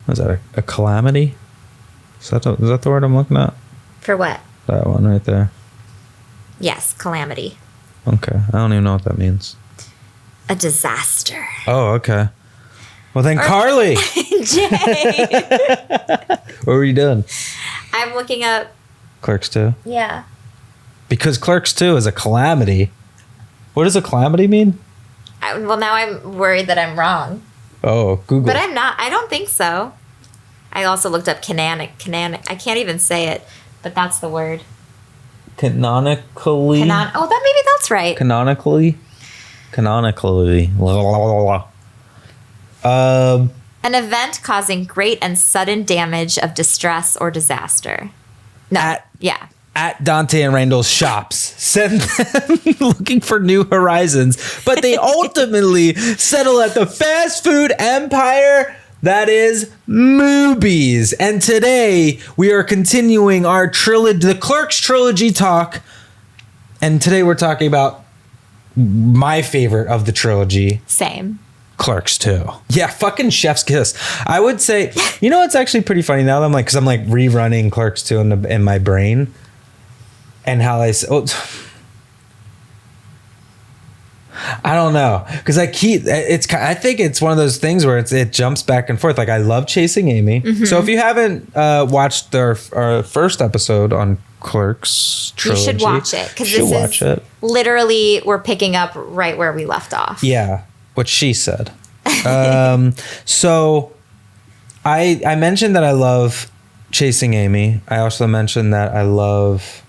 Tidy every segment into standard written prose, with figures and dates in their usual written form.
Is that a calamity? Is that the word I'm looking at? For what? That one right there. Yes, calamity. Okay. I don't even know what that means. A disaster. Oh, okay. Well, then, Carly. Jay. What were you doing? I'm looking up. Clerks II? Yeah. Because Clerks II is a calamity. What does a calamity mean? Well, now I'm worried that I'm wrong. Oh, Google. But I'm not. I don't think so. I also looked up canonic. I can't even say it, but that's the word. Canonically? Maybe that's right. Canonically. An event causing great and sudden damage of distress or disaster. No. At Dante and Randal's shops, send them looking for new horizons, but they ultimately settle at the fast food empire that is Mooby's. And today we are continuing our trilogy, the Clerks trilogy talk. And today we're talking about my favorite of the trilogy. Same. Clerks II. Yeah, fucking chef's kiss. I would say, you know, it's actually pretty funny now that I'm like, because I'm like rerunning Clerks II in my brain. And how I don't know, because I think it's one of those things where it jumps back and forth. Like, I love Chasing Amy. Mm-hmm. So if you haven't watched our first episode on Clerks trilogy, you should watch it, because this is literally we're picking up right where we left off. Yeah, what she said. So I mentioned that I love Chasing Amy. I also mentioned that I love.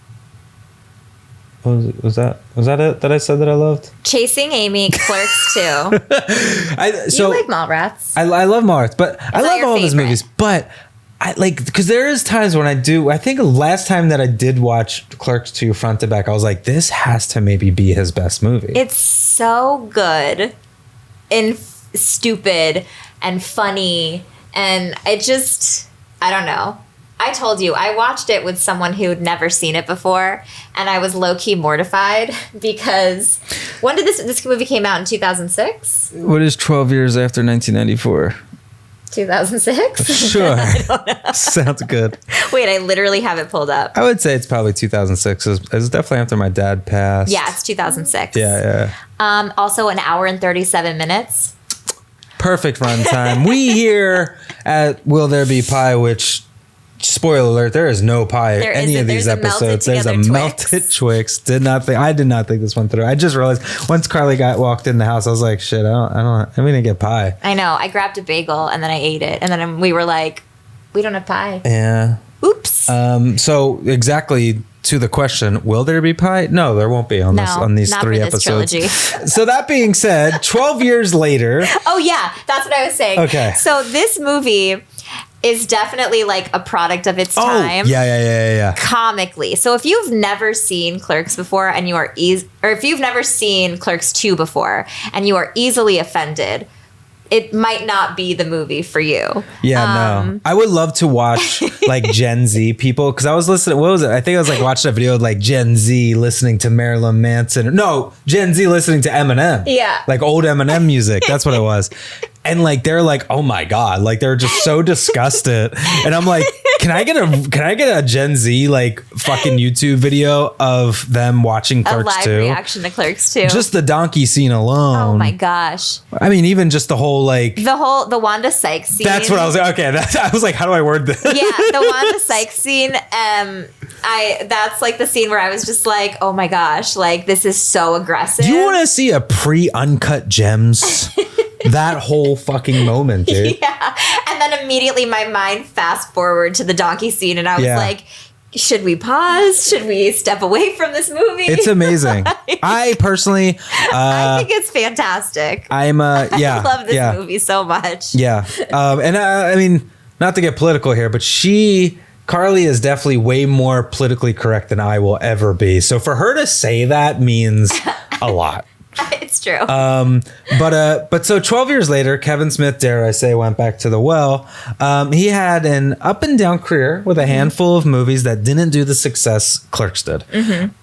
Was that it that I said that I loved? Chasing Amy, Clerks II. You like Mallrats. I love Mallrats, but I love all of his movies. But I like, because there is times when I think the last time that I did watch Clerks II front to back, I was like, this has to maybe be his best movie. It's so good and stupid and funny, and it just, I don't know. I told you, I watched it with someone who had never seen it before, and I was low-key mortified because when did this movie came out? In 2006? What is 12 years after 1994? 2006? Sure. I don't know. Sounds good. Wait, I literally have it pulled up. I would say it's probably 2006. It was definitely after my dad passed. Yeah, it's 2006. Yeah. Also, an hour and 37 minutes. Perfect runtime. We here at Will There Be Pie, which... Spoiler alert, there is no pie in any of these episodes. There's a melted Twix. I did not think this one through. I just realized once Carly walked in the house, I was like, shit, I'm gonna get pie. I know. I grabbed a bagel and then I ate it. And then we were like, we don't have pie. Yeah. Oops. So exactly to the question, will there be pie? No, there won't be on these 3 episodes. So that being said, 12 years later. Oh yeah, that's what I was saying. Okay. So this movie is definitely like a product of its time. Yeah. Comically. So if you've never seen Clerks before and you are or if you've never seen Clerks 2 before and you are easily offended, it might not be the movie for you. Yeah, no. I would love to watch like Gen Z people, because I was listening. What was it? I think I was like watching a video of like Gen Z listening to Marilyn Manson. No, Gen Z listening to Eminem. Yeah, like old Eminem music. That's what it was. And like they're like, oh my god, like they're just so disgusted. And I'm like, can I get a Gen Z like fucking YouTube video of them watching Clerks 2? A live reaction to Clerks 2. Just the donkey scene alone. Oh my gosh. I mean, even just the whole like the Wanda Sykes scene. That's what I was like. Okay, I was like, how do I word this? Yeah, the Wanda Sykes scene. That's like the scene where I was just like, oh my gosh, like this is so aggressive. Do you want to see a pre-uncut gems? That whole fucking moment, dude. Yeah. And then immediately my mind fast forward to the donkey scene and I was like, should we pause? Should we step away from this movie? It's amazing. I personally I think it's fantastic. I love this movie so much. Yeah. And I mean, not to get political here, but Carly is definitely way more politically correct than I will ever be. So for her to say that means a lot. It's true. But so 12 years later, Kevin Smith, dare I say, went back to the well. He had an up and down career with a handful of movies that didn't do the success Clerks did.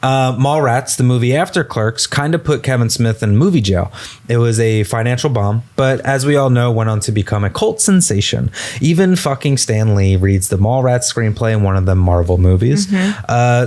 Mallrats, the movie after Clerks, kind of put Kevin Smith in movie jail. It was a financial bomb, but as we all know, went on to become a cult sensation. Even fucking Stan Lee reads the Mallrats screenplay in one of the Marvel movies.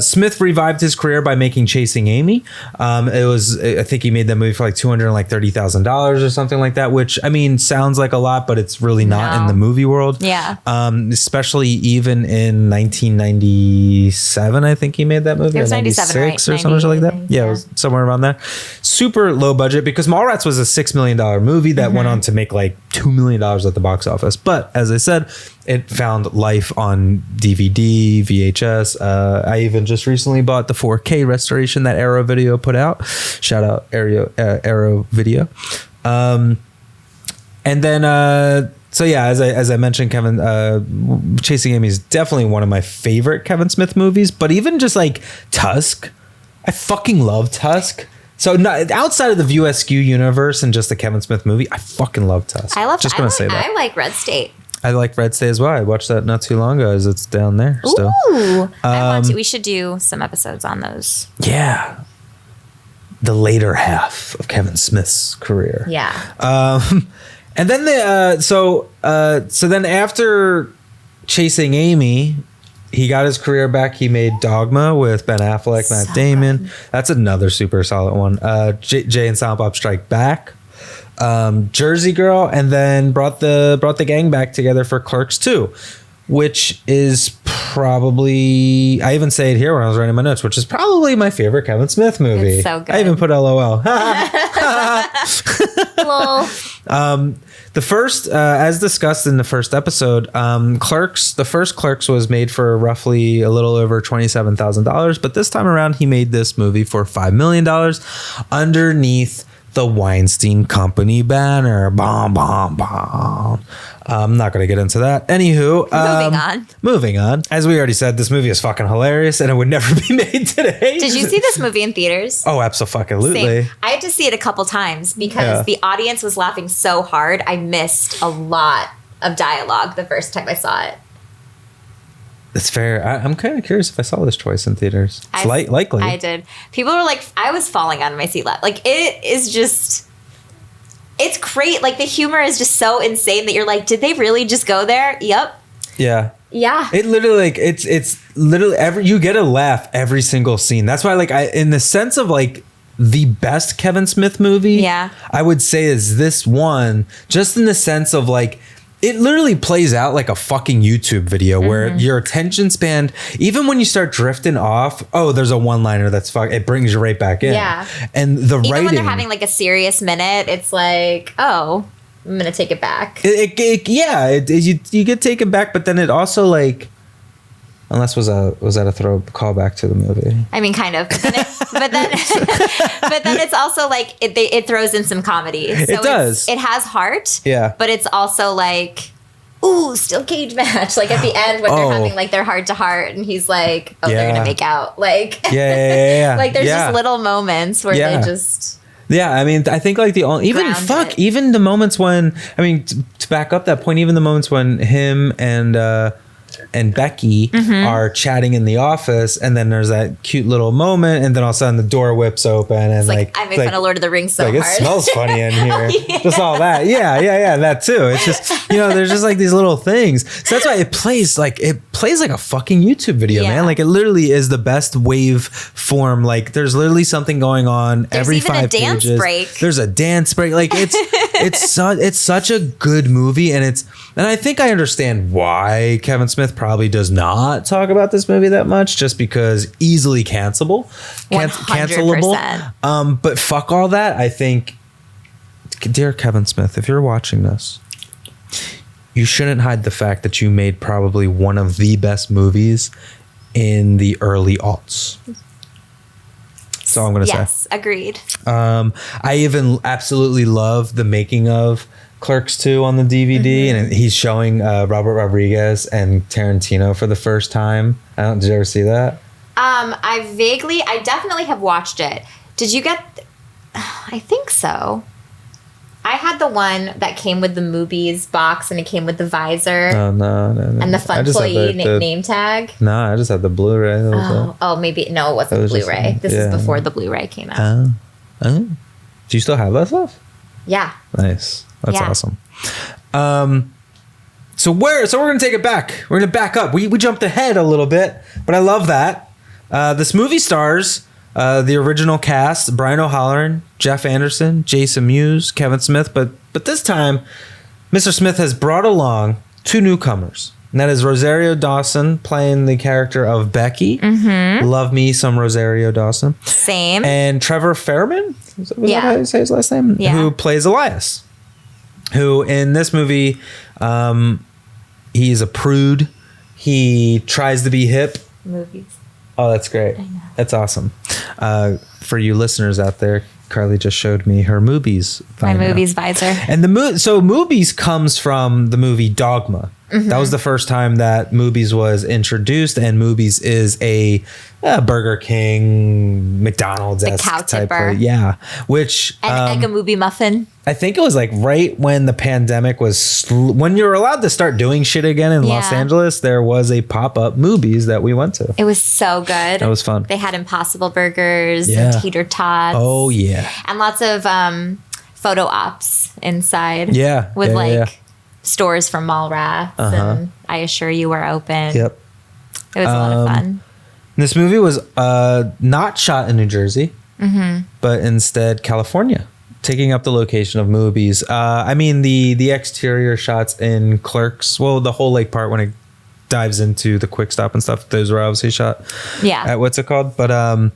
Smith revived his career by making Chasing Amy. I think he made that movie for like $230,000 or something like that, which I mean sounds like a lot, but it's really not in the movie world. Yeah. Especially even in 1997, I think he made that movie. It was 97, right? Or something like that. Yeah, it was somewhere around there. Super low budget because Mallrats was a $6 million movie that went on to make like $2 million at the box office. But as I said, it found life on DVD, VHS. I even just recently bought the 4K restoration that Arrow Video put out. Shout out Arrow Video. And then, so yeah, as I mentioned, Chasing Amy is definitely one of my favorite Kevin Smith movies. But even just like Tusk, I fucking love Tusk. So outside of the View Askew universe and just the Kevin Smith movie, I fucking love Tusk. I like Red State. I like Red State as well. I watched that not too long ago as it's down there still. Ooh. We should do some episodes on those. Yeah. The later half of Kevin Smith's career. Yeah. And then so then after Chasing Amy, he got his career back. He made Dogma with Ben Affleck, Matt Damon. Good. That's another super solid one. Jay and Silent Bob Strike Back. Jersey Girl, and then brought the gang back together for Clerks II, which is probably, I even say it here when I was writing my notes, which is probably my favorite Kevin Smith movie. It's so good. I even put LOL. Lol. The first, as discussed in the first episode, the first Clerks was made for roughly a little over $27,000, but this time around he made this movie for $5 million underneath the Weinstein Company banner. Bomb, bomb, bomb. I'm not going to get into that. Anywho, moving on. As we already said, this movie is fucking hilarious and it would never be made today. Did you see this movie in theaters? Oh, absolutely. Same. I had to see it a couple times because the audience was laughing so hard. I missed a lot of dialogue the first time I saw it. It's fair. I'm kind of curious if I saw this twice in theaters. It's likely. I did. People were like, I was falling out of my seat. Like, it is just, it's great. Like, the humor is just so insane that you're like, did they really just go there? Yep. Yeah. Yeah. It literally, like, it's literally you get a laugh every single scene. That's why, like, in the sense of, like, the best Kevin Smith movie, I would say is this one, just in the sense of, like, it literally plays out like a fucking YouTube video where your attention span, even when you start drifting off, there's a one-liner that's it brings you right back in. Yeah. And the even writing, when they're having like a serious minute, it's like, I'm gonna take it back. You get taken back, but then it also like, unless was that a callback to the movie? I mean, kind of. But then it's also like it throws in some comedy. So it does. It has heart. Yeah. But it's also like, ooh, steel cage match. Like at the end when they're having like their heart to heart, and he's like, they're gonna make out. Like like there's just little moments where they just. Yeah, I mean, I think like even the moments when, I mean, to back up that point, even the moments when him and Becky are chatting in the office, and then there's that cute little moment, and then all of a sudden the door whips open, and it's like I make fun of Lord of the Rings so hard. It smells funny in here. Just all that. Yeah, that too. It's just, there's just like these little things. So that's why it plays like a fucking YouTube video, man. Like it literally is the best wave form. Like there's literally something going on every 5 pages. There's a dance break. There's a dance break. Like it's such a good movie, and I think I understand why Kevin Smith probably does not talk about this movie that much, just because easily cancelable. But fuck all that. I think, dear Kevin Smith, if you're watching this, you shouldn't hide the fact that you made probably one of the best movies in the early aughts. That's all I'm going to say. Yes, agreed. I even absolutely love the making of Clerks II on the DVD, and he's showing Robert Rodriguez and Tarantino for the first time. Did you ever see that? I definitely have watched it. Did you get I think so. I had the one that came with the Mooby's box, and it came with the visor. Oh, no. And the fun toy name tag. No, I just had the Blu-ray. Maybe. No, it wasn't the Blu-ray. This is before the Blu-ray came out. Do you still have that stuff? Yeah. Nice. That's awesome. So we're going to take it back. We're going to back up. We jumped ahead a little bit, but I love that. This movie stars the original cast: Brian O'Halloran, Jeff Anderson, Jason Mewes, Kevin Smith. But this time, Mr. Smith has brought along two newcomers. And that is Rosario Dawson playing the character of Becky. Mm-hmm. Love me some Rosario Dawson. Same. And Trevor Fairman, was that how you say his last name? Yeah. Who plays Elias. Who in this movie, he's a prude. He tries to be hip. Movies. Oh, that's great. I know. That's awesome. For you listeners out there, Carly just showed me her Mooby's visor. My Mooby's visor. And so Mooby's comes from the movie Dogma. Mm-hmm. That was the first time that Mooby's was introduced, and Mooby's is a Burger King, McDonald's-esque type of, yeah. Which and a Mooby muffin. I think it was like right when the pandemic was when you were allowed to start doing shit again in Los Angeles. There was a pop-up Mooby's that we went to. It was so good. That was fun. They had Impossible Burgers and Tater Tots. Oh yeah, and lots of photo ops inside. Yeah, with stores from Mallrats, and I Assure You We're Open. Yep, it was a lot of fun. This movie was not shot in New Jersey, but instead California, taking up the location of Mooby's. I mean, the exterior shots in Clerks, well, the whole lake part when it dives into the quick stop and stuff, those were obviously shot at what's it called? But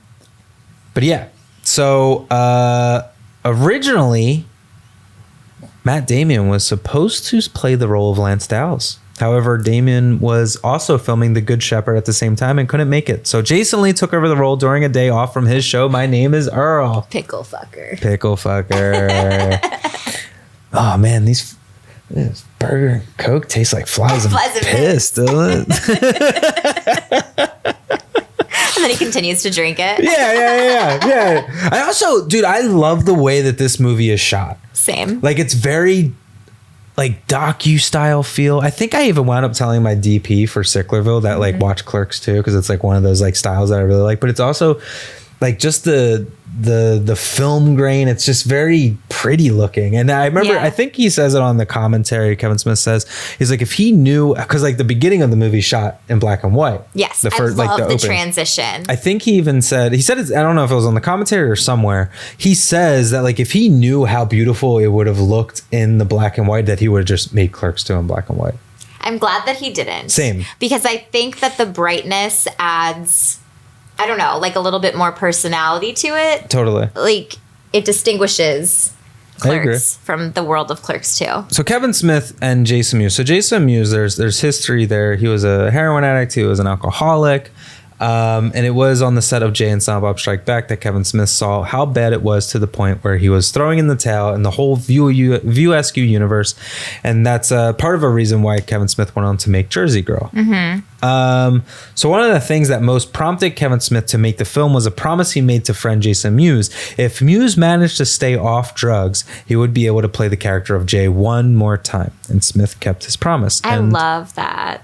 yeah. So originally, Matt Damon was supposed to play the role of Lance Dowles. However, Damon was also filming The Good Shepherd at the same time and couldn't make it. So Jason Lee took over the role during a day off from his show, My Name is Earl. Pickle fucker. Oh, man, this burger and Coke taste like flies and piss, doesn't it? And then he continues to drink it. Yeah. I also, dude, I love the way that this movie is shot. Same. Like, it's very like docu-style feel. I think I even wound up telling my DP for Sicklerville that like watch Clerks II, because it's like one of those like styles that I really like. But it's also like just the film grain. It's just very pretty looking. And I remember, I think he says it on the commentary. Kevin Smith says, he's like, if he knew, because like the beginning of the movie shot in black and white. Yes, I love the transition. I think he even said, I don't know if it was on the commentary or somewhere. He says that like if he knew how beautiful it would have looked in the black and white, that he would have just made Clerks II in black and white. I'm glad that he didn't. Same. Because I think that the brightness adds, I don't know, like a little bit more personality to it. Totally. Like it distinguishes Clerks from the world of Clerks II. So Kevin Smith and Jason Mewes. So Jason Mewes, there's history there. He was a heroin addict. He was an alcoholic. And it was on the set of Jay and Silent Bob Strike Back that Kevin Smith saw how bad it was, to the point where he was throwing in the towel in the whole View-esque universe. And that's part of a reason why Kevin Smith went on to make Jersey Girl. So one of the things that most prompted Kevin Smith to make the film was a promise he made to friend Jason Mewes. If Mewes managed to stay off drugs, he would be able to play the character of Jay one more time. And Smith kept his promise. I love that.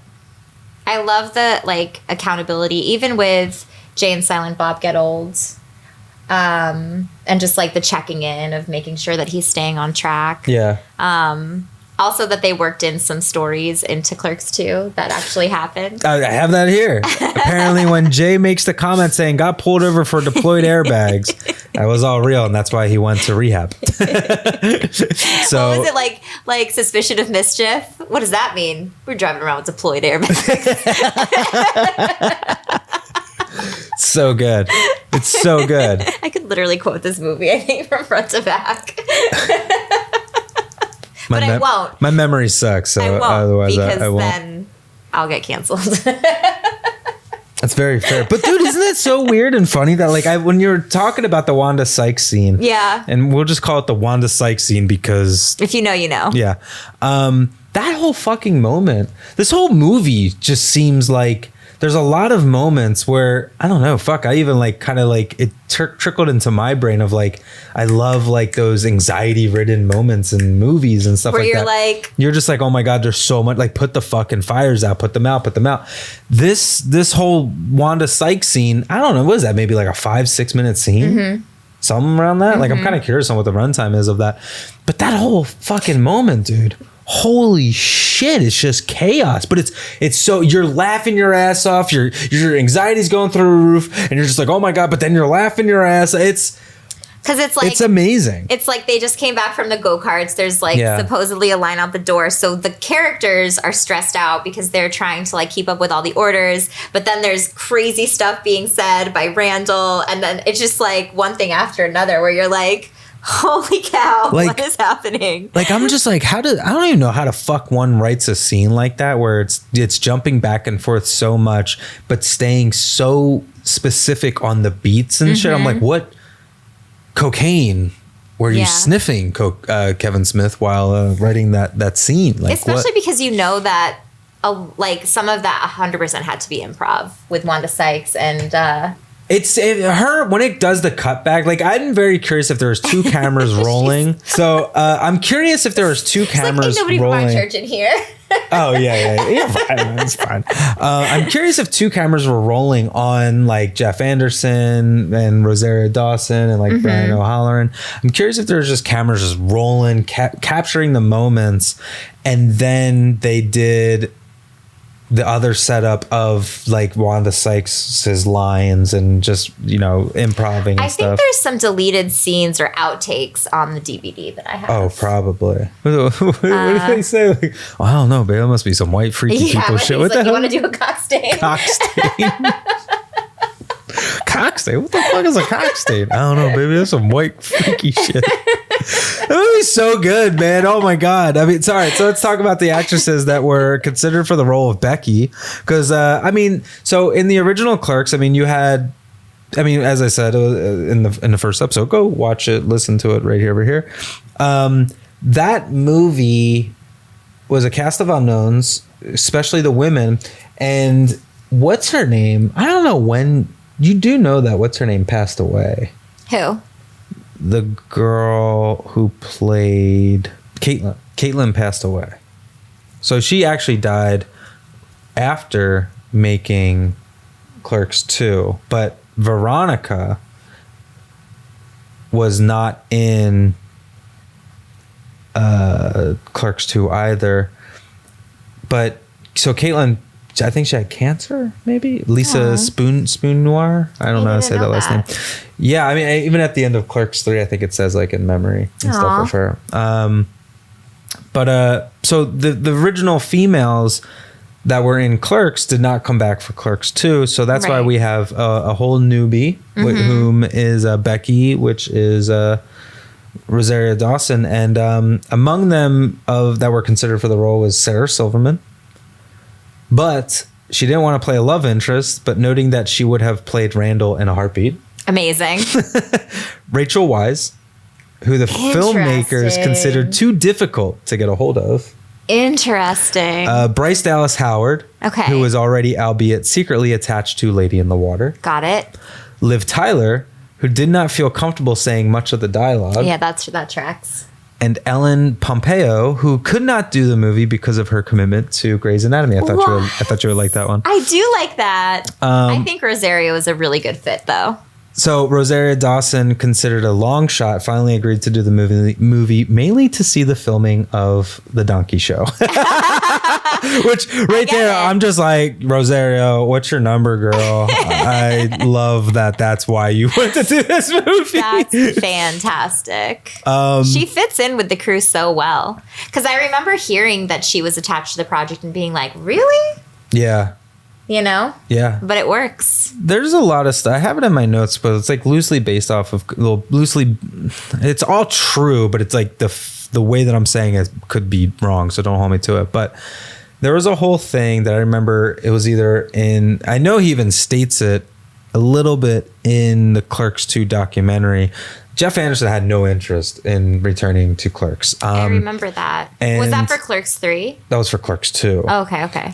I love the like accountability, even with Jay and Silent Bob Get Old, and just like the checking in of making sure that he's staying on track. Yeah. Also that they worked in some stories into Clerks II that actually happened. I have that here. Apparently when Jay makes the comment saying got pulled over for deployed airbags, that was all real, and that's why he went to rehab. So what was it like suspicion of mischief? What does that mean? We're driving around with deployed airbags. So good. It's so good. I could literally quote this movie, I think, from front to back. But I won't. My memory sucks, so I won't, otherwise because I won't. Then I'll get canceled. That's very fair. But dude, isn't it so weird and funny that like when you were talking about the Wanda Sykes scene, and we'll just call it the Wanda Sykes scene because if you know, you know. Yeah. That whole fucking moment, this whole movie just seems like there's a lot of moments where I don't know, I even like kind of like it trickled into my brain of like I love like those anxiety ridden moments in movies and stuff where like you're that. like You're just like, oh my god, there's so much, like put the fucking fires out, put them out. This whole Wanda Sykes scene, I don't know, what is that, maybe like a 5-6 minute scene, something around that. Like I'm kind of curious on what the runtime is of that, but that whole fucking moment, dude, holy shit, it's just chaos. But it's so, you're laughing your ass off, your anxiety's going through the roof, and you're just like, oh my god, but then you're laughing your ass. It's because it's like, it's amazing. It's like they just came back from the go-karts. There's like supposedly a line out the door, so the characters are stressed out because they're trying to like keep up with all the orders, but then there's crazy stuff being said by Randal, and then it's just like one thing after another where you're like, holy cow, like, what is happening? Like I'm just like, I don't even know how the fuck one writes a scene like that where it's jumping back and forth so much but staying so specific on the beats and shit. I'm like, what cocaine were you sniffing, Kevin Smith, while writing that scene? Like, especially because you know that like some of that 100% had to be improv with Wanda Sykes and her when it does the cutback. Like I'm very curious if there's two cameras rolling. So I'm curious if there was two cameras like, hey, nobody rolling. From our church in here. Oh yeah, fine, it's fine. I'm curious if two cameras were rolling on like Jeff Anderson and Rosario Dawson and like Brian O'Halloran. I'm curious if there's just cameras just rolling, capturing the moments, and then they did the other setup of like Wanda Sykes' lines and just, you know, improving and I stuff. think there's some deleted scenes or outtakes on the DVD that I have. Oh, probably. What do they say? Like, oh, I don't know, babe. There must be some white freaky people shit. What the hell? You want to do a cock stain? Cock stain? Cock stain? What the fuck is a cock stain? I don't know, baby. That's some white freaky shit. That movie's so good, man. Oh my god. I mean, sorry. So let's talk about the actresses that were considered for the role of Becky. Because I mean, so in the original Clerks, I mean, you had, I mean, as I said in the first episode, go watch it, listen to it right here, over here. That movie was a cast of unknowns, especially the women. And what's her name? I don't know when. You do know that what's her name passed away. Who? The girl who played Caitlin. Caitlin passed away. So she actually died after making Clerks II. But Veronica was not in Clerks II either. But so Caitlin, I think she had cancer, maybe? Lisa Spoon Noir? I don't know how to say that last name. Yeah, I mean, even at the end of Clerks 3, I think it says like in memory and stuff of her. So the original females that were in Clerks did not come back for Clerks 2. So that's why we have a whole newbie, with whom is Becky, which is Rosario Dawson. And among them that were considered for the role was Sarah Silverman. But she didn't want to play a love interest, but noting that she would have played Randal in a heartbeat. Amazing. Rachel Weisz, who the filmmakers considered too difficult to get a hold of. Interesting. Bryce Dallas Howard, who was already, albeit secretly, attached to Lady in the Water. Got it. Liv Tyler, who did not feel comfortable saying much of the dialogue. Yeah, that tracks. And Ellen Pompeo, who could not do the movie because of her commitment to Grey's Anatomy. I thought you would like that one. I do like that. I think Rosario is a really good fit, though. So Rosario Dawson, considered a long shot, finally agreed to do the movie mainly to see the filming of The Donkey Show. Which there, I'm just like, Rosario, what's your number, girl? I love that. That's why you went to do this movie. That's fantastic. She fits in with the crew so well. Because I remember hearing that she was attached to the project and being like, really? Yeah. You know? Yeah. But it works. There's a lot of stuff. I have it in my notes, but it's like loosely based off of, it's all true, but it's like the way that I'm saying it could be wrong, so don't hold me to it. But there was a whole thing that I remember, it was either I know he even states it a little bit in the Clerks II documentary, Jeff Anderson had no interest in returning to Clerks. I remember that. Was that for Clerks 3? That was for Clerks 2. Oh, okay.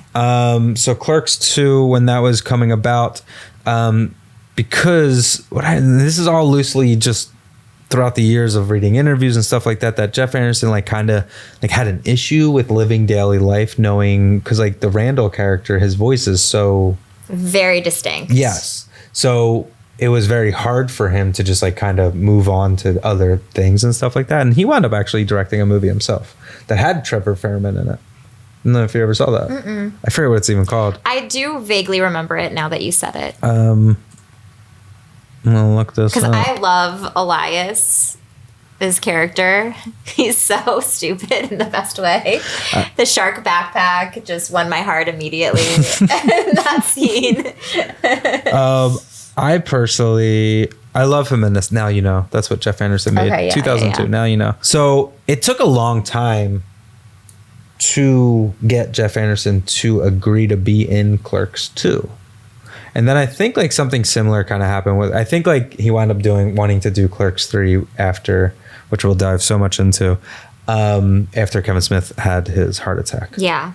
So Clerks 2, when that was coming about, because this is all loosely just throughout the years of reading interviews and stuff like that, that Jeff Anderson like kind of like had an issue with living daily life, knowing, because like the Randal character, his voice is so very distinct. Yes. So it was very hard for him to just like kind of move on to other things and stuff like that. And he wound up actually directing a movie himself that had Trevor Fairman in it. I don't know if you ever saw that. Mm-mm. I forget what it's even called. I do vaguely remember it now that you said it. I'm gonna look this up. Because I love Elias, his character. He's so stupid in the best way. The shark backpack just won my heart immediately. That scene. I love him in this. Now You Know. That's what Jeff Anderson made. Okay, 2002. Yeah. Now You Know. So it took a long time to get Jeff Anderson to agree to be in Clerks 2. And then I think like something similar kind of happened with, I think like he wound up wanting to do Clerks 3 after, which we'll dive so much into, after Kevin Smith had his heart attack. Yeah.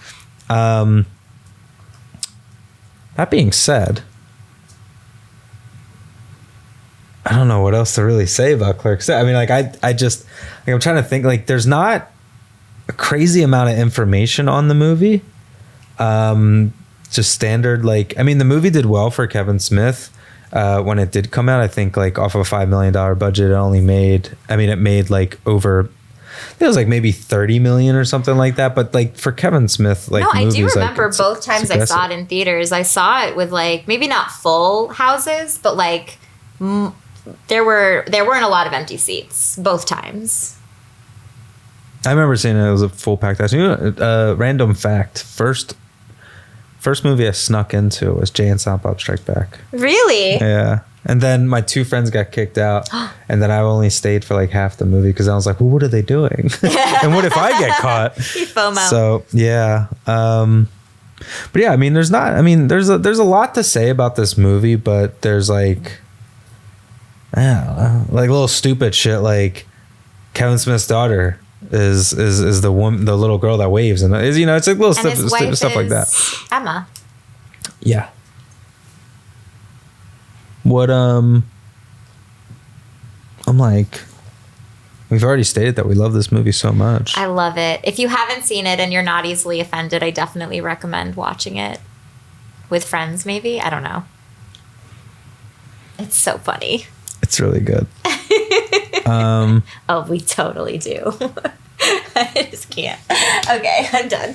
That being said, I don't know what else to really say about Clerks. I mean, like I just, like, I'm trying to think, like there's not a crazy amount of information on the movie. Just standard, like, I mean, the movie did well for Kevin Smith when it did come out. I think like off of a $5 million budget, it made like over, it was like maybe 30 million or something like that. But like for Kevin Smith, like, no, I do remember like, both times I saw it in theaters. I saw it with like maybe not full houses, but like there weren't a lot of empty seats both times. I remember seeing it was a full packed house. Random fact: first movie I snuck into was Jay and Silent Bob Strike Back. Really? Yeah. And then my two friends got kicked out, and then I only stayed for like half the movie because I was like, well, what are they doing? And what if I get caught? FOMO. So yeah. But yeah, I mean, there's a lot to say about this movie, but there's like, I don't know, like little stupid shit like Kevin Smith's daughter is the woman, the little girl that waves, and is, it's like little stuff like that. Emma. Yeah. What I'm like, we've already stated that we love this movie so much. I love it. If you haven't seen it and you're not easily offended, I definitely recommend watching it with friends. Maybe, I don't know. It's so funny. It's really good. Oh, we totally do. I just can't. Okay, I'm done.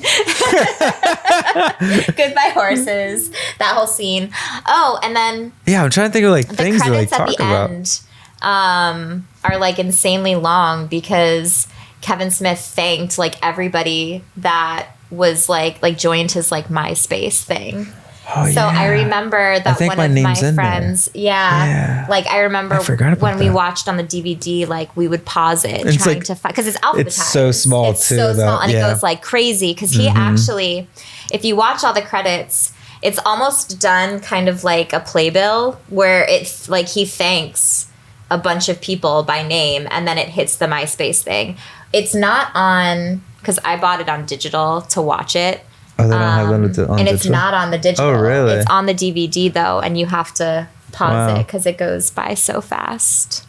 Goodbye horses. That whole scene. Oh, and then yeah, I'm trying to think of like things to like talk about. End, are like insanely long because Kevin Smith thanked like everybody that was like joined his like MySpace thing. Oh, so yeah. I remember that one of my friends, like I remember when we watched on the DVD, like we would pause it trying to find, because it's alphabetized. It's so small too. So small, and it goes like crazy because he actually, if you watch all the credits, it's almost done kind of like a playbill where it's like he thanks a bunch of people by name and then it hits the MySpace thing. It's not on, because I bought it on digital to watch it. Oh, they don't have them on digital? And it's not on the digital. Oh, really? It's on the DVD, though, and you have to pause it because it goes by so fast.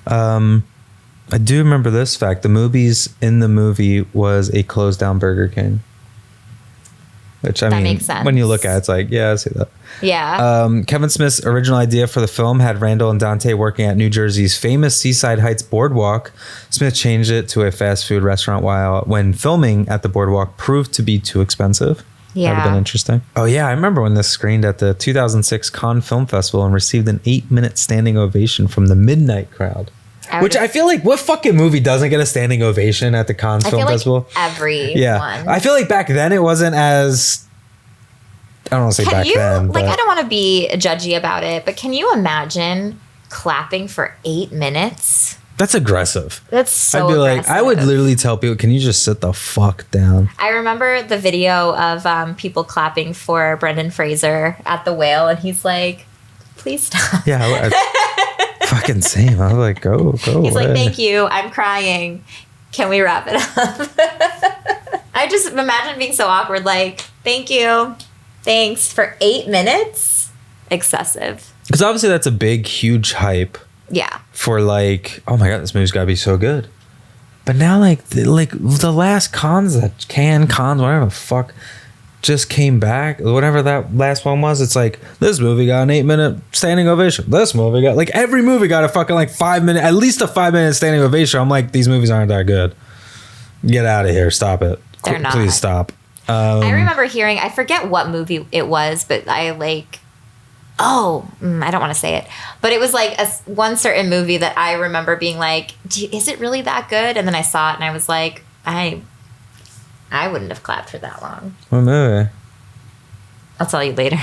I do remember this fact. The Mooby's in the movie was a closed-down Burger King. Which, I mean, makes sense. When you look at it, it's like, yeah, I see that. Yeah. Kevin Smith's original idea for the film had Randal and Dante working at New Jersey's famous Seaside Heights Boardwalk. Smith changed it to a fast food restaurant when filming at the Boardwalk proved to be too expensive. Yeah. That would have been interesting. Oh, yeah. I remember when this screened at the 2006 Cannes Film Festival and received an 8-minute standing ovation from the midnight crowd. Which I feel like, what fucking movie doesn't get a standing ovation at the Cannes Film Festival? Every one. I feel like back then it wasn't as, I don't want to say back then. Like, I don't want to be judgy about it, but can you imagine clapping for 8 minutes? That's aggressive. That's so I'd be aggressive. Like, I would literally tell people, can you just sit the fuck down? I remember the video of people clapping for Brendan Fraser at the Whale, and he's like, please stop. Yeah. Fucking same. I was like, go. He's like, thank you. I'm crying. Can we wrap it up? I just imagine being so awkward. Like, thank you. Thanks for 8 minutes. Excessive. Because obviously that's a big, huge hype. Yeah. For like, oh my God, this movie's got to be so good. But now like the last cons, whatever the fuck, just came back. Whatever that last one was, it's like, this movie got an 8-minute standing ovation. This movie got, like, every movie got a fucking like 5 minute, at least a 5-minute standing ovation. I'm like, these movies aren't that good. Get out of here. Stop it. They're not. Please stop. I remember hearing, I forget what movie it was, but I like, I don't want to say it, but it was like one certain movie that I remember being like, is it really that good? And then I saw it and I was like, I wouldn't have clapped for that long. What movie? I'll tell you later.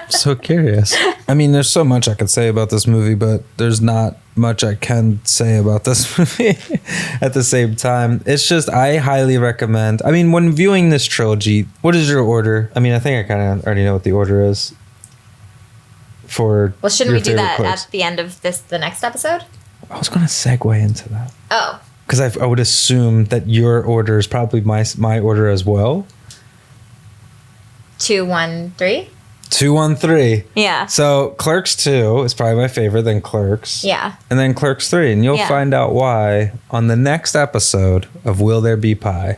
So curious. I mean, there's so much I could say about this movie, but there's not much I can say about this movie at the same time. It's just, I highly recommend. I mean, when viewing this trilogy, what is your order? I mean, I think I kind of already know what the order is. Well, shouldn't we do that at the end of the next episode? I was going to segue into that. Oh. Because I would assume that your order is probably my order as well. 2, 1, 3? 2, 1, 3. Yeah. So Clerks 2 is probably my favorite, then Clerks. Yeah. And then Clerks 3. And you'll find out why on the next episode of Will There Be Pie?